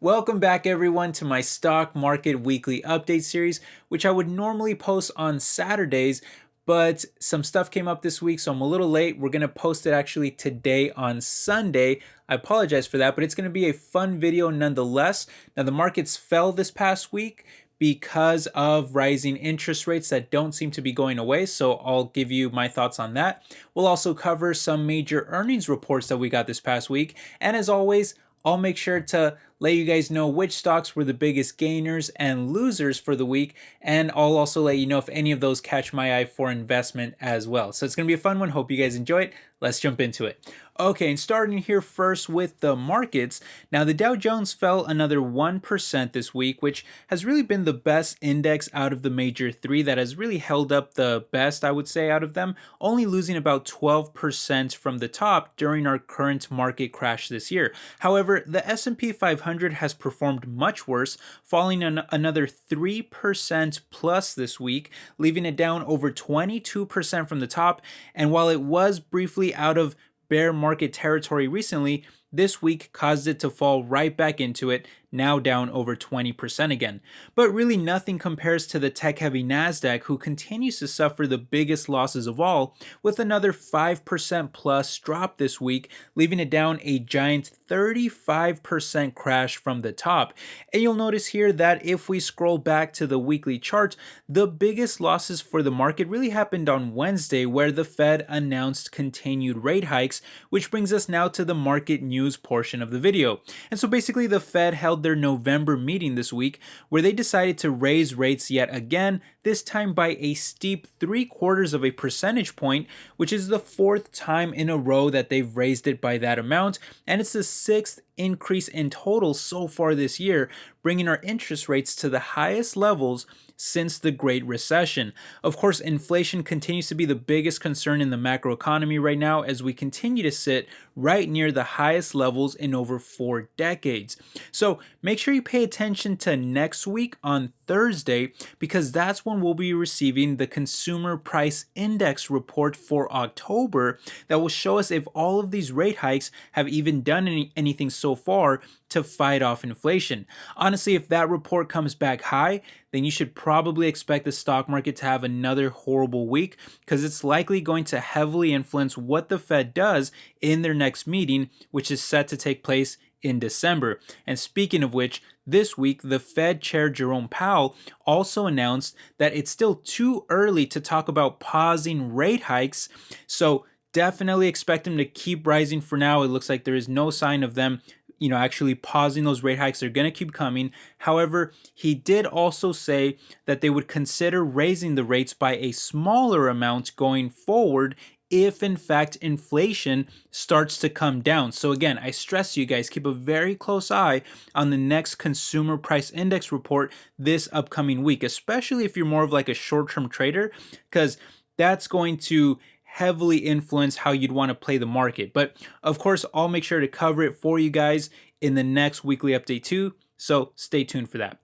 Welcome back everyone to my stock market weekly update series, which I would normally post on Saturdays, but some stuff came up this week, so I'm a little late. We're going to post it actually today on Sunday. I apologize for that, but it's going to be a fun video nonetheless. Now, the markets fell this past week because of rising interest rates that don't seem to be going away, so I'll give you my thoughts on that. We'll also cover some major earnings reports that we got this past week, and as always, I'll make sure to let you guys know which stocks were the biggest gainers and losers for the week, and I'll also let you know if any of those catch my eye for investment as well. So it's going to be a fun one. Hope you guys enjoy it. Let's jump into it. Okay, and starting here first with the markets. Now, the Dow Jones fell another 1% this week, which has really been the best index out of the major three that has really held up the best, I would say, out of them, only losing about 12% from the top during our current market crash this year. However, the S&P 500 has performed much worse, falling another 3% plus this week, leaving it down over 22% from the top. And while it was briefly out of bear market territory recently, this week caused it to fall right back into it, now down over 20% again. But really nothing compares to the tech-heavy Nasdaq, who continues to suffer the biggest losses of all, with another 5% plus drop this week, leaving it down a giant 35% crash from the top. And you'll notice here that if we scroll back to the weekly chart, the biggest losses for the market really happened on Wednesday, where the Fed announced continued rate hikes, which brings us now to the market news portion of the video. And so basically the Fed held their November meeting this week, where they decided to raise rates yet again, this time by a steep 3/4 of a percentage point, which is the fourth time in a row that they've raised it by that amount, and it's the sixth increase in total so far this year, bringing our interest rates to the highest levels since the Great Recession. Of course, inflation continues to be the biggest concern in the macroeconomy right now, as we continue to sit right near the highest levels in over 4 decades. So make sure you pay attention to next week on Thursday, because that's when we'll be receiving the Consumer Price Index report for October that will show us if all of these rate hikes have even done anything so far to fight off inflation. Honestly, if that report comes back high, then you should probably expect the stock market to have another horrible week, because it's likely going to heavily influence what the Fed does in their next meeting, which is set to take place in December. And speaking of which, this week, the Fed Chair Jerome Powell also announced that it's still too early to talk about pausing rate hikes. So definitely expect them to keep rising for now. It looks like there is no sign of them actually pausing those rate hikes. They're going to keep coming. However, he did also say that they would consider raising the rates by a smaller amount going forward if in fact inflation starts to come down. So again, I stress to you guys, keep a very close eye on the next Consumer Price Index report this upcoming week, especially if you're more of like a short-term trader, because that's going to heavily influence how you'd want to play the market. But of course, I'll make sure to cover it for you guys in the next weekly update too, so stay tuned for that.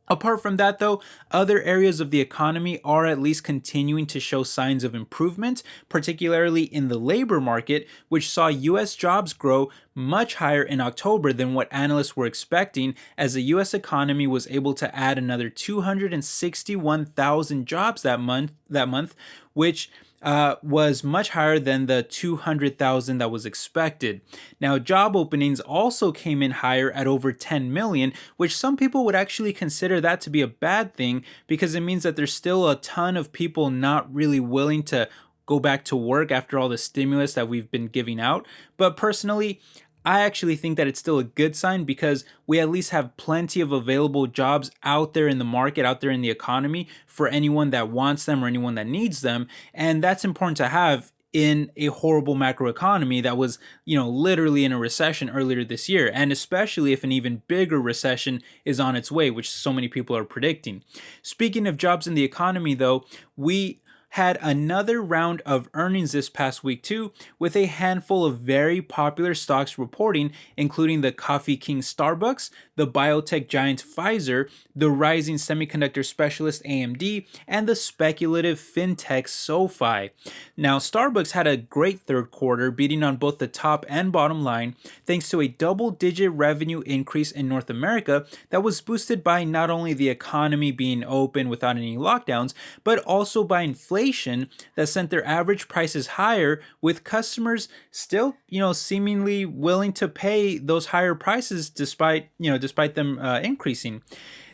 Apart from that though, other areas of the economy are at least continuing to show signs of improvement, particularly in the labor market, which saw US jobs grow much higher in October than what analysts were expecting, as the US economy was able to add another 261,000 jobs that month, which was much higher than the 200,000 that was expected. Now, job openings also came in higher at over 10 million, which some people would actually consider that to be a bad thing, because it means that there's still a ton of people not really willing to go back to work after all the stimulus that we've been giving out. But personally, I actually think that it's still a good sign, because we at least have plenty of available jobs out there in the market, out there in the economy, for anyone that wants them or anyone that needs them. And that's important to have in a horrible macroeconomy that was, literally in a recession earlier this year, and especially if an even bigger recession is on its way, which so many people are predicting. Speaking of jobs in the economy though, we had another round of earnings this past week too, with a handful of very popular stocks reporting, including the coffee king Starbucks, the biotech giant Pfizer, the rising semiconductor specialist AMD, and the speculative fintech SoFi. Now, Starbucks had a great third quarter, beating on both the top and bottom line, thanks to a double-digit revenue increase in North America that was boosted by not only the economy being open without any lockdowns, but also by inflation that sent their average prices higher, with customers still, seemingly willing to pay those higher prices despite them increasing.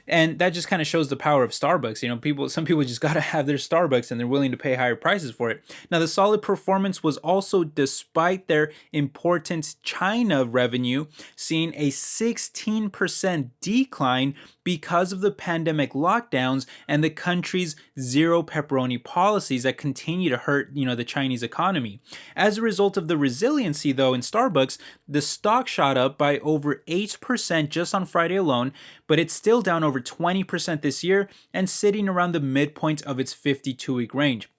And that just kind of shows the power of Starbucks. Some people just got to have their Starbucks and they're willing to pay higher prices for it. Now, the solid performance was also despite their important China revenue seeing a 16% decline because of the pandemic lockdowns and the country's zero pepperoni policies that continue to hurt, the Chinese economy. As a result of the resiliency, though, in Starbucks, the stock shot up by over 8% just on Friday alone, but it's still down over 20% this year and sitting around the midpoint of its 52-week range.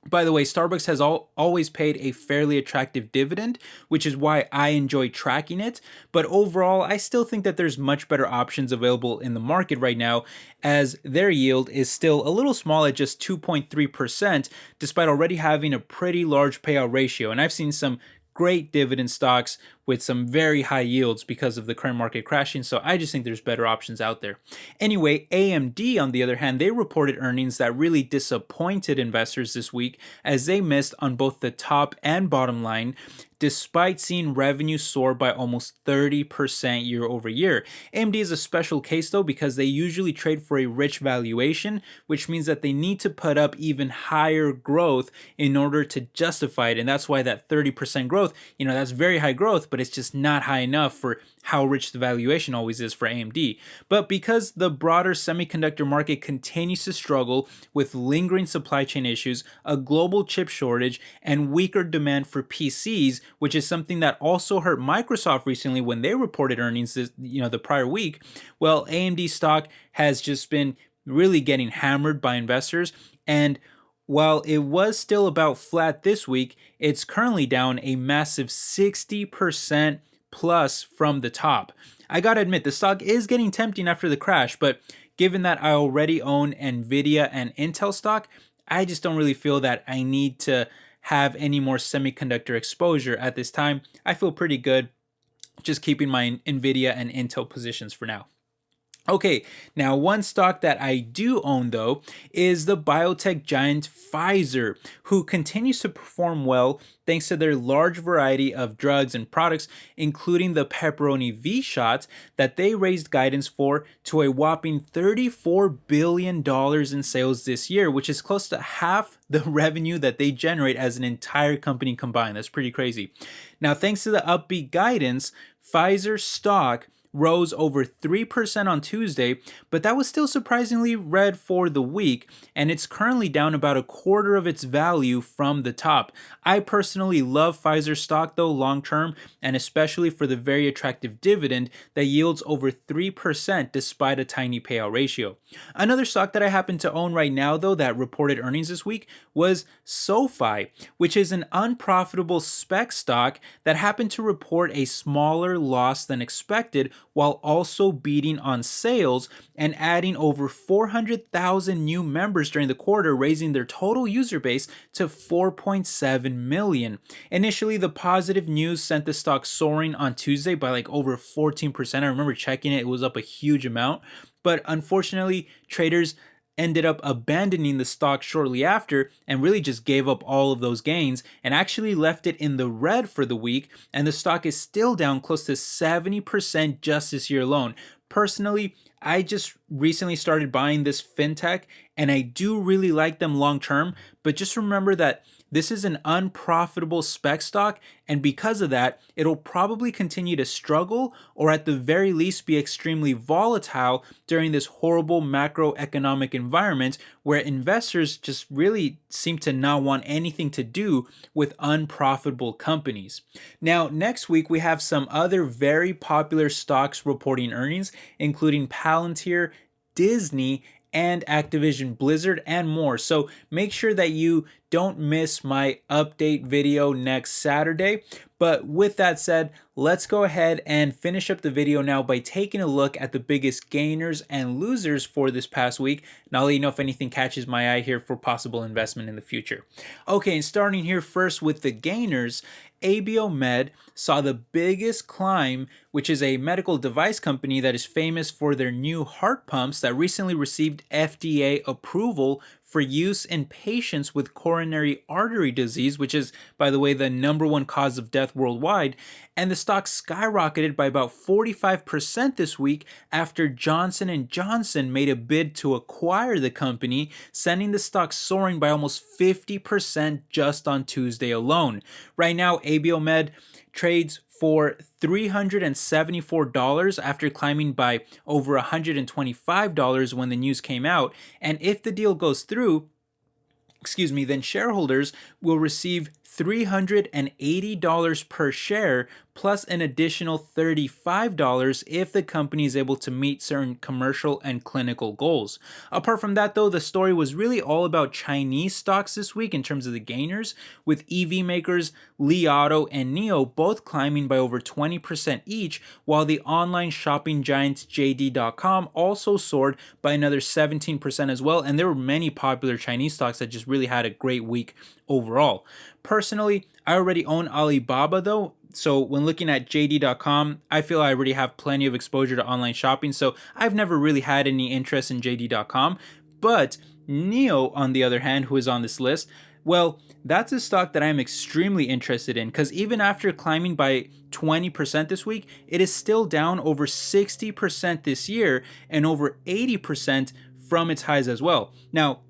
By the way, Starbucks has always paid a fairly attractive dividend, which is why I enjoy tracking it. But overall, I still think that there's much better options available in the market right now, as their yield is still a little small at just 2.3%, despite already having a pretty large payout ratio. And I've seen some great dividend stocks with some very high yields because of the current market crashing, so I just think there's better options out there. Anyway, AMD, on the other hand, they reported earnings that really disappointed investors this week, as they missed on both the top and bottom line, despite seeing revenue soar by almost 30% year over year. AMD is a special case though, because they usually trade for a rich valuation, which means that they need to put up even higher growth in order to justify it. And that's why that 30% growth, that's very high growth, but it's just not high enough for how rich the valuation always is for AMD. But because the broader semiconductor market continues to struggle with lingering supply chain issues, a global chip shortage, and weaker demand for PCs, which is something that also hurt Microsoft recently when they reported earnings the prior week, well, AMD stock has just been really getting hammered by investors. And while it was still about flat this week, it's currently down a massive 60% plus from the top. I gotta admit, the stock is getting tempting after the crash, but given that I already own Nvidia and Intel stock, I just don't really feel that I need to have any more semiconductor exposure at this time. I feel pretty good just keeping my Nvidia and Intel positions for now. Okay, now one stock that I do own though is the biotech giant Pfizer, who continues to perform well thanks to their large variety of drugs and products, including the pepperoni V shots that they raised guidance for to a whopping $34 billion in sales this year, which is close to half the revenue that they generate as an entire company combined. That's pretty crazy. Now, thanks to the upbeat guidance, Pfizer stock rose over 3% on Tuesday, but that was still surprisingly red for the week, and it's currently down about a quarter of its value from the top. I personally love Pfizer stock though long term, and especially for the very attractive dividend that yields over 3% despite a tiny payout ratio. Another stock that I happen to own right now though that reported earnings this week was SoFi, which is an unprofitable spec stock that happened to report a smaller loss than expected, while also beating on sales and adding over 400,000 new members during the quarter, raising their total user base to 4.7 million. Initially, the positive news sent the stock soaring on Tuesday by like over 14%. I remember checking it was up a huge amount, but unfortunately, traders ended up abandoning the stock shortly after and really just gave up all of those gains and actually left it in the red for the week, and the stock is still down close to 70% just this year alone. Personally, I just recently started buying this fintech and I do really like them long term, but just remember that this is an unprofitable spec stock, and because of that, it'll probably continue to struggle or at the very least be extremely volatile during this horrible macroeconomic environment where investors just really seem to not want anything to do with unprofitable companies. Now, next week, we have some other very popular stocks reporting earnings, including Palantir, Disney, and Activision Blizzard and more. So make sure that you don't miss my update video next Saturday. But with that said, let's go ahead and finish up the video now by taking a look at the biggest gainers and losers for this past week. And I'll let you know if anything catches my eye here for possible investment in the future. Okay, and starting here first with the gainers, AMD saw the biggest climb, which is a medical device company that is famous for their new heart pumps that recently received FDA approval for use in patients with coronary artery disease, which is, by the way, the #1 cause of death worldwide. And the stock skyrocketed by about 45% this week after Johnson & Johnson made a bid to acquire the company, sending the stock soaring by almost 50% just on Tuesday alone. Right now, AMD trades for $374 after climbing by over $125 when the news came out. And if the deal goes through, then shareholders will receive $380 per share plus an additional $35 if the company is able to meet certain commercial and clinical goals. Apart from that though, the story was really all about Chinese stocks this week in terms of the gainers, with EV makers Li Auto and NIO both climbing by over 20% each, while the online shopping giant JD.com also soared by another 17% as well, and there were many popular Chinese stocks that just really had a great week overall. Personally, I already own Alibaba though, so when looking at JD.com, I feel I already have plenty of exposure to online shopping, so I've never really had any interest in JD.com. But NIO, on the other hand, who is on this list, well, that's a stock that I'm extremely interested in, because even after climbing by 20% this week, it is still down over 60% this year and over 80% from its highs as well. Now,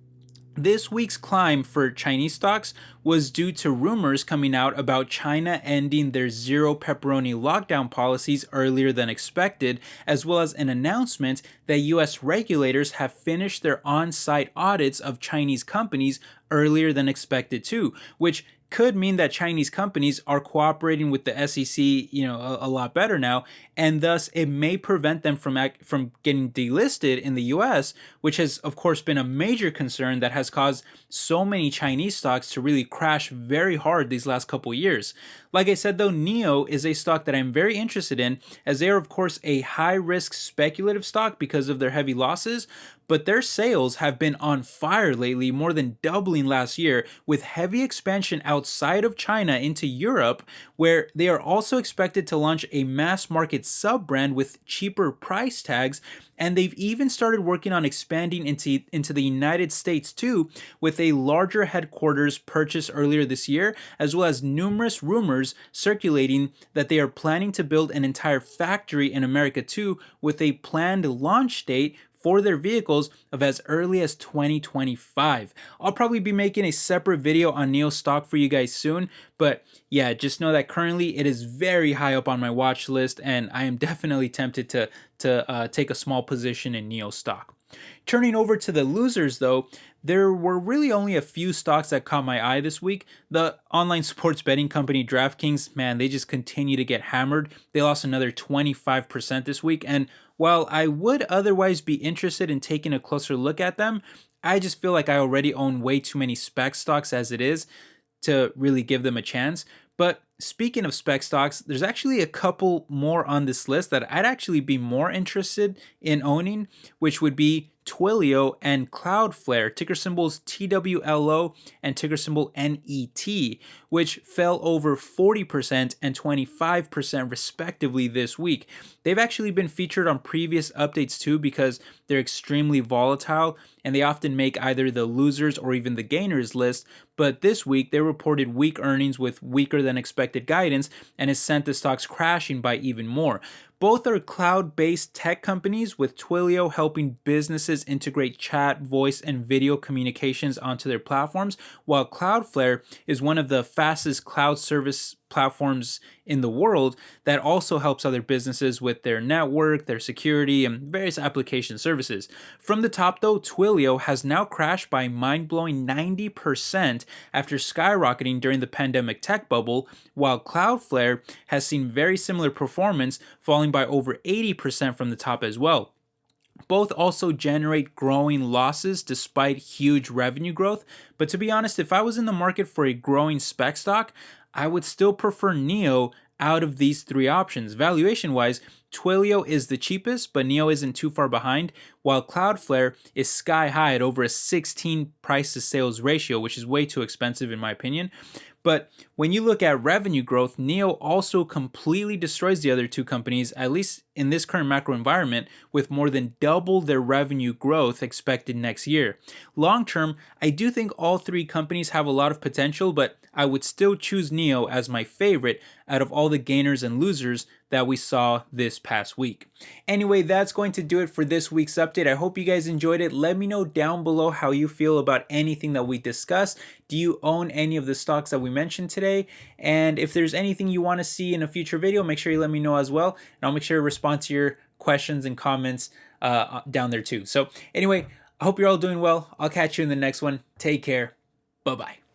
this week's climb for Chinese stocks was due to rumors coming out about China ending their zero pepperoni lockdown policies earlier than expected, as well as an announcement that US regulators have finished their on-site audits of Chinese companies earlier than expected too, which could mean that Chinese companies are cooperating with the SEC, a lot better now, and thus it may prevent them from getting delisted in the US, which has of course been a major concern that has caused so many Chinese stocks to really crash very hard these last couple years. Like I said though, NIO is a stock that I'm very interested in, as they are of course a high risk speculative stock because of their heavy losses, but their sales have been on fire lately, more than doubling last year, with heavy expansion outside of China into Europe, where they are also expected to launch a mass market sub-brand with cheaper price tags, and they've even started working on expanding into the United States too, with a larger headquarters purchased earlier this year, as well as numerous rumors circulating that they are planning to build an entire factory in America too, with a planned launch date for their vehicles of as early as 2025. I'll probably be making a separate video on NIO stock for you guys soon, but yeah, just know that currently it is very high up on my watch list, and I am definitely tempted to take a small position in NIO stock. Turning over to the losers though, there were really only a few stocks that caught my eye this week. The online sports betting company DraftKings, man, they just continue to get hammered. They lost another 25% this week, and while I would otherwise be interested in taking a closer look at them, I just feel like I already own way too many spec stocks as it is to really give them a chance. But speaking of spec stocks, there's actually a couple more on this list that I'd actually be more interested in owning, which would be Twilio and Cloudflare, ticker symbols TWLO and ticker symbol NET, which fell over 40% and 25% respectively this week. They've actually been featured on previous updates too, because they're extremely volatile and they often make either the losers or even the gainers list. But this week they reported weak earnings with weaker than expected guidance, and has sent the stocks crashing by even more. Both are cloud-based tech companies, with Twilio helping businesses integrate chat, voice, and video communications onto their platforms, while Cloudflare is one of the fastest cloud service platforms in the world that also helps other businesses with their network, their security, and various application services. From the top though, Twilio has now crashed by a mind-blowing 90% after skyrocketing during the pandemic tech bubble, while Cloudflare has seen very similar performance, falling by over 80% from the top as well. Both also generate growing losses despite huge revenue growth. But to be honest, if I was in the market for a growing spec stock, I would still prefer NEO out of these three options. Valuation wise, Twilio is the cheapest, but NEO isn't too far behind, while Cloudflare is sky high at over a 16 price to sales ratio, which is way too expensive in my opinion. But when you look at revenue growth, NEO also completely destroys the other two companies, at least in this current macro environment, with more than double their revenue growth expected next year. Long term, I do think all three companies have a lot of potential, but I would still choose NEO as my favorite out of all the gainers and losers that we saw this past week. Anyway, that's going to do it for this week's update. I hope you guys enjoyed it. Let me know down below how you feel about anything that we discussed. Do you own any of the stocks that we mentioned today? And if there's anything you want to see in a future video, make sure you let me know as well. And I'll make sure to respond to your questions and comments down there too. So anyway, I hope you're all doing well. I'll catch you in the next one. Take care. Bye-bye.